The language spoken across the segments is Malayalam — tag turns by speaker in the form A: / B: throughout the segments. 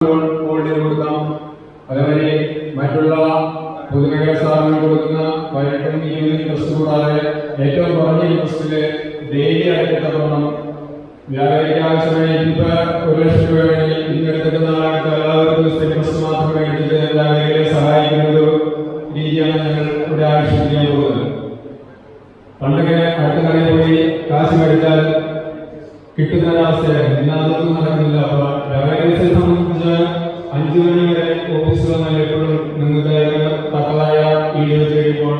A: കൊടുക്കാം. അതുവരെ മറ്റുള്ള പൊതുമേഖലാ സ്ഥാപനങ്ങൾ കൊടുക്കുന്ന പഴക്കം ഇൻട്രസ്റ്റ് കൂടാതെ ഏറ്റവും കുറഞ്ഞ ഇൻട്രസ്റ്റില് ഡെയിലി അടയ്ക്കത്തവണ്ണം വ്യാപാരിക്ക് ആവശ്യമായ ഇപ്പൊ 1,00,000 രൂപ വേണമെങ്കിൽ ഇന്നെടുക്കുന്ന ആൾക്ക് എല്ലാവർക്കും ഇൻട്രസ്റ്റ് മാത്രം എടുത്തിട്ട് വ്യാപാരികളെ സഹായിക്കുന്ന ഒരു രീതിയാണ് ഞങ്ങൾ ഇവിടെ ആവിഷ്കരിക്കാൻ പോകുന്നത്. പണ്ടൊക്കെ അടുത്ത കടയിൽ പോയി കാശ് മേടിച്ചാൽ കിട്ടുന്ന ഒരവസ്ഥയായിരുന്നു. ഇന്ന് അതൊന്നും നടക്കുന്നില്ല. അപ്പൊ വ്യാപാരികളെ സംബന്ധിച്ച് 5 മണി വരെ ഓഫീസ് വന്നാൽ എപ്പോഴും നിങ്ങൾക്ക് തക്കതായ വീഡിയോ ചെയ്യുമ്പോൾ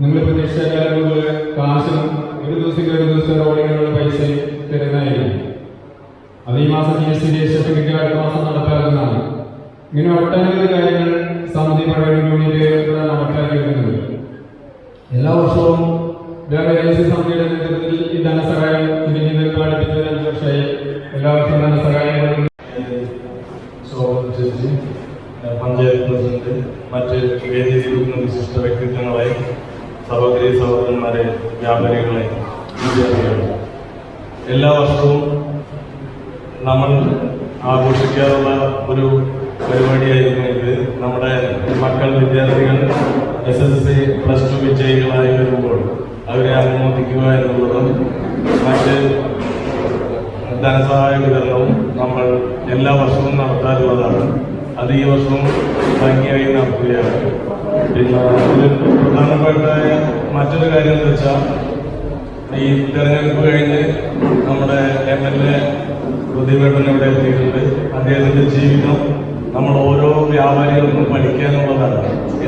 A: നിങ്ങൾ പ്രതീക്ഷിച്ചാൽ കൂടുതൽ കാശും ഒരു ദിവസം റോഡിനുള്ള പൈസ തരുന്നതായിരിക്കും. അത് ഈ മാസം GST സർട്ടിഫിക്കറ്റ് അടുത്ത മാസം നടപ്പാക്കുന്നതാണ്. ഇങ്ങനെ ഒട്ടനവധി കാര്യങ്ങൾ സമിതി പ്രൈവറ്റ് യൂണിറ്റ് നടപ്പാക്കി വരുന്നുണ്ട്. എല്ലാ വർഷവും സമിതിയുടെ നേതൃത്വത്തിൽ ഈ ധനസഹായം അടുപ്പിച്ച് 5 വർഷമായി എല്ലാ വർഷവും ധനസഹായം
B: പഞ്ചായത്ത് പ്രസിഡന്റ്, മറ്റ് വേദിയിലിരിക്കുന്ന വിശിഷ്ട വ്യക്തിത്വങ്ങളെ, സഹോദരി സഹോദരന്മാരെ, വ്യാപാരികളെ, വിദ്യാർത്ഥികളെ, എല്ലാ വർഷവും നമ്മൾ ആഘോഷിക്കാറുള്ള ഒരു പരിപാടിയായിരുന്നു ഇത്. നമ്മുടെ മക്കൾ വിദ്യാർത്ഥികൾ SSLC +2 വിജയികളായി വരുമ്പോൾ അവരെ അനുമോദിക്കുക എന്നുള്ളതും മറ്റ് ധനസഹായ വിതരണവും നമ്മൾ എല്ലാ വർഷവും നടത്താറുള്ളതാണ്. അത് ഈ വർഷവും ഭംഗിയായി നടത്തുകയാണ്. പിന്നെ ഇതിൽ പ്രധാനപ്പെട്ട മറ്റൊരു കാര്യം എന്ന് വെച്ചാൽ, ഈ തെരഞ്ഞെടുപ്പ് കഴിഞ്ഞ് നമ്മുടെ MLA പ്രതിഭേട്ടൻ ഇവിടെ എത്തിയിട്ടുണ്ട്. അദ്ദേഹത്തിൻ്റെ ജീവിതം നമ്മൾ ഓരോ വ്യാപാരികൾക്കും പഠിക്കാനുള്ളതാണ്.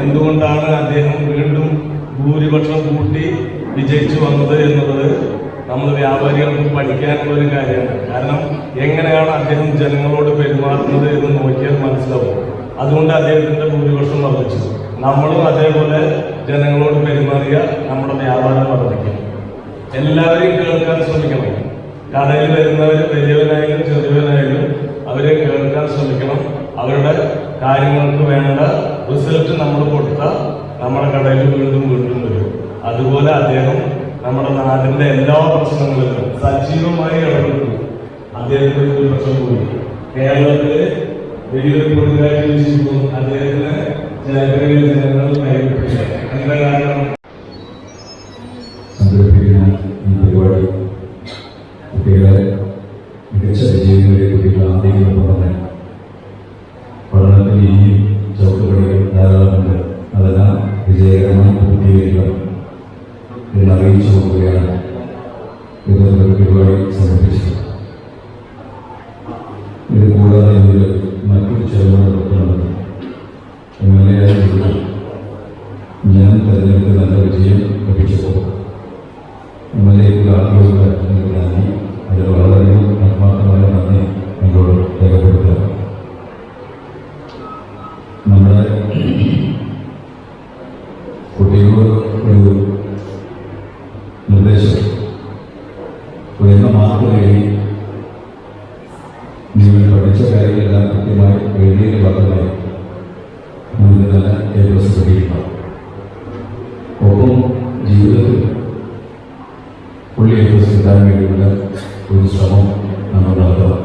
B: എന്തുകൊണ്ടാണ് അദ്ദേഹം വീണ്ടും ഭൂരിപക്ഷം കൂട്ടി വിജയിച്ചു വന്നത് എന്നുള്ളത് നമ്മൾ വ്യാപാരികൾക്ക് പഠിക്കാനുള്ള ഒരു കാര്യമാണ്. കാരണം എങ്ങനെയാണ് അദ്ദേഹം ജനങ്ങളോട് പെരുമാറുന്നത് എന്ന് നോക്കിയാൽ മനസ്സിലാവും. അതുകൊണ്ട് അദ്ദേഹത്തിൻ്റെ ഭൂരിപക്ഷം വർദ്ധിച്ചു. നമ്മളും അതേപോലെ ജനങ്ങളോട് പെരുമാറിയ നമ്മുടെ വ്യാപാരം വർദ്ധിക്കും. എല്ലാവരെയും കേൾക്കാൻ ശ്രമിക്കണം. കടയിൽ വരുന്നവർ വലിയവനായാലും ചെറിയവനായാലും അവരെ കേൾക്കാൻ ശ്രമിക്കണം. അവരുടെ കാര്യങ്ങൾക്ക് വേണ്ട റിസൾട്ട് നമ്മൾ കൊടുത്താൽ നമ്മുടെ കടയിൽ വീണ്ടും വീണ്ടും വരും. അതുപോലെ അദ്ദേഹം നമ്മുടെ നാടിന്റെ എല്ലാ പ്രശ്നങ്ങളിലും സജീവമായി ഇടപെട്ടു. അദ്ദേഹത്തിന് ഒരു പ്രശ്നം കൂടി കേരളത്തില് വലിയൊരു കൊടുങ്കാറ്റ് വീശിയപ്പോൾ അദ്ദേഹത്തിന് ജനങ്ങൾ കൈവിട്ടില്ല. എന്താ കാരണം?
C: സംഘടിപ്പിക്കുന്ന ഈ പരിപാടി കുട്ടികളെ മികച്ച വിജയങ്ങളിലെ കുട്ടികൾ ആദ്യം പറഞ്ഞ പഠനത്തിൽ ഇനിയും ചവിട്ടുപടികൾ ധാരാളമുണ്ട്. അതെല്ലാം വിജയകരമായി പൂർത്തീകരിക്കണം എന്നറിയിച്ചു കൊണ്ടുകയാണ് ഇതൊരു പരിപാടി സമർപ്പിച്ചത്. ഇത് കൂടാതെ ഇതിൽ മറ്റൊരു ചെലവ് നടത്തുന്നത് MLA ആയിട്ട് ഞാൻ തെരഞ്ഞെടുത്ത് നല്ല വിജയം ലഭിച്ചപ്പോൾ MLAക്കുള്ള ആദ്യമുള്ള നന്ദി, അതിൽ വളരെയധികം ആത്മാർത്ഥമായ നന്ദി നിങ്ങളോട് രേഖപ്പെടുത്തുക. നമ്മുടെ കുട്ടികളോട് ഒരു നിർദ്ദേശം, ഉയർന്ന മാർക്ക് നേടി നിങ്ങൾ പഠിച്ച കാര്യങ്ങളെല്ലാം കൃത്യമായി എഴുതിയതിന് ഭാഗമായി നിങ്ങൾക്ക് നല്ല A+ കിട്ടിയിട്ടുണ്ടാവും. ഒപ്പം ജീവിതത്തിൽ ഫുൾ A+ കിട്ടാൻ വേണ്ടിയുള്ള ഒരു ശ്രമം നമ്മൾ നടത്തണം.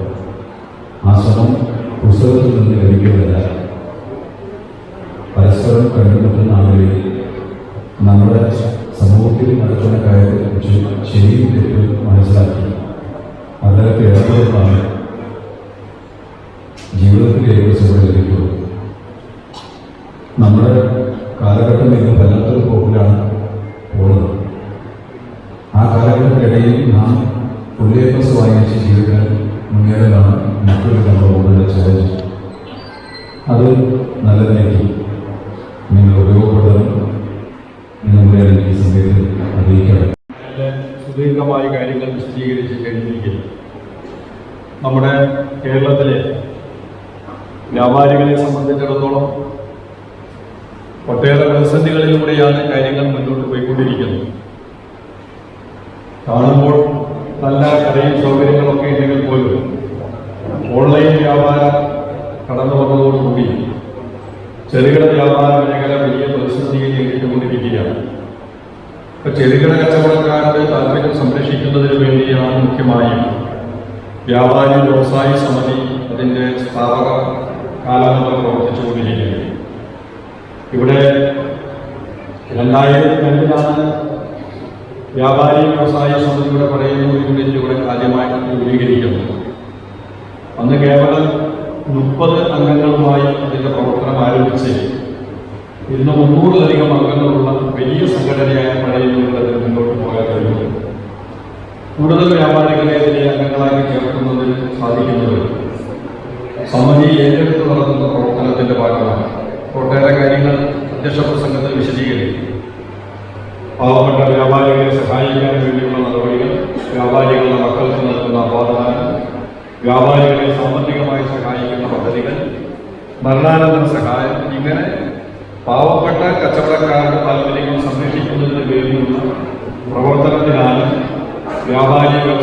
C: ആ ശ്രമം പുസ്തകത്തിൽ നിന്ന് ലഭിക്കുന്നതല്ല, പരസ്പരം കണ്ടുമുട്ടുന്ന ആളുകളിൽ നമ്മുടെ സമൂഹത്തിൽ നടക്കുന്ന കാര്യത്തെക്കുറിച്ച് ശരിയും തെറ്റും മനസ്സിലാക്കി അതിനകത്ത് ഇടപെടുന്നതാണ് ജീവിതത്തിൽ A+ ലഭിക്കുന്നത്. നമ്മുടെ കാലഘട്ടം ഇന്ന് വല്ലാത്തൊരു പോക്കിലാണ് പോകുന്നത്. ആ കാലഘട്ടത്തിനിടയിൽ നാം ഫുൾ A+ വാങ്ങിച്ച് ജീവിക്കാൻ മുന്നേറുന്നതാണ് മറ്റൊരു നമ്മുടെ ചലഞ്ച്. അത് നല്ലതിലേക്ക് നിങ്ങൾ ഉപയോഗപ്പെടുത്തണം. ഈ സമയത്ത് അറിയിക്കണം.
A: സുദീർഘമായ കാര്യങ്ങൾ വിശദീകരിച്ച് കഴിഞ്ഞിരിക്കുന്നു. നമ്മുടെ കേരളത്തിലെ വ്യാപാരികളെ സംബന്ധിച്ചിടത്തോളം ഒട്ടേറെ പ്രതിസന്ധികളിലൂടെയാണ് കാര്യങ്ങൾ മുന്നോട്ട് പോയിക്കൊണ്ടിരിക്കുന്നത്. കാണുമ്പോൾ നല്ല കടയും സൗകര്യങ്ങളൊക്കെ ഉണ്ടെങ്കിൽ പോലും ഓൺലൈൻ വ്യാപാരം കടന്നു വന്നതോടുകൂടി ചെറുകിട വ്യാപാര മേഖല വലിയ പ്രതിസന്ധിയിൽ നേരിട്ടുകൊണ്ടിരിക്കുകയാണ്. ഇപ്പോൾ ചെറുകിട കച്ചവടക്കാരുടെ താല്പര്യം സംരക്ഷിക്കുന്നതിന് വേണ്ടിയാണ് മുഖ്യമായും വ്യാപാരി വ്യവസായ സമിതി അതിൻ്റെ സ്ഥാപക കാലം മുതൽ പ്രവർത്തിച്ചുകൊണ്ടിരിക്കുകയാണ്. ഇവിടെ 2002 വ്യാപാരി വ്യവസായ സമിതിയുടെ പഴയന്നൂർ യൂണിറ്റ് ഇവിടെ ആദ്യമായി രൂപീകരിക്കുന്നത്. അന്ന് കേവലം 30 അംഗങ്ങളുമായി അതിൻ്റെ പ്രവർത്തനം ആരംഭിച്ച് ഇന്ന് 300-ലധികം അംഗങ്ങളുള്ള വലിയ സംഘടനയായ പഴയന്നൂരിൽ മുന്നോട്ട് പോകാൻ കഴിയുന്നു. കൂടുതൽ വ്യാപാരികളെ ഇതിലെ അംഗങ്ങളാക്കി ചേർക്കുന്നതിന് സാധിക്കുന്നത് സമിതി ഏറ്റെടുത്ത് നടത്തുന്ന പ്രവർത്തനത്തിൻ്റെ ഭാഗമാണ്. ഒട്ടേറെ കാര്യങ്ങൾ അധ്യക്ഷ പ്രസംഗത്തിൽ വിശദീകരിക്കും. പാവപ്പെട്ട വ്യാപാരികളെ സഹായിക്കാൻ വേണ്ടിയുള്ള നടപടികൾ, വ്യാപാരികളുടെ മക്കൾക്ക് നൽകുന്ന അവാർഡാനം, വ്യാപാരികളെ സാമ്പത്തികമായി സഹായിക്കുന്ന പദ്ധതികൾ, മരണാനന്തര സഹായം, ഇങ്ങനെ പാവപ്പെട്ട കച്ചവടക്കാരുടെ താല്പര്യങ്ങൾ സംരക്ഷിക്കുന്നതിന് വേണ്ടിയുള്ള പ്രവർത്തനത്തിനാണ് വ്യാപാരി വ്യവസായ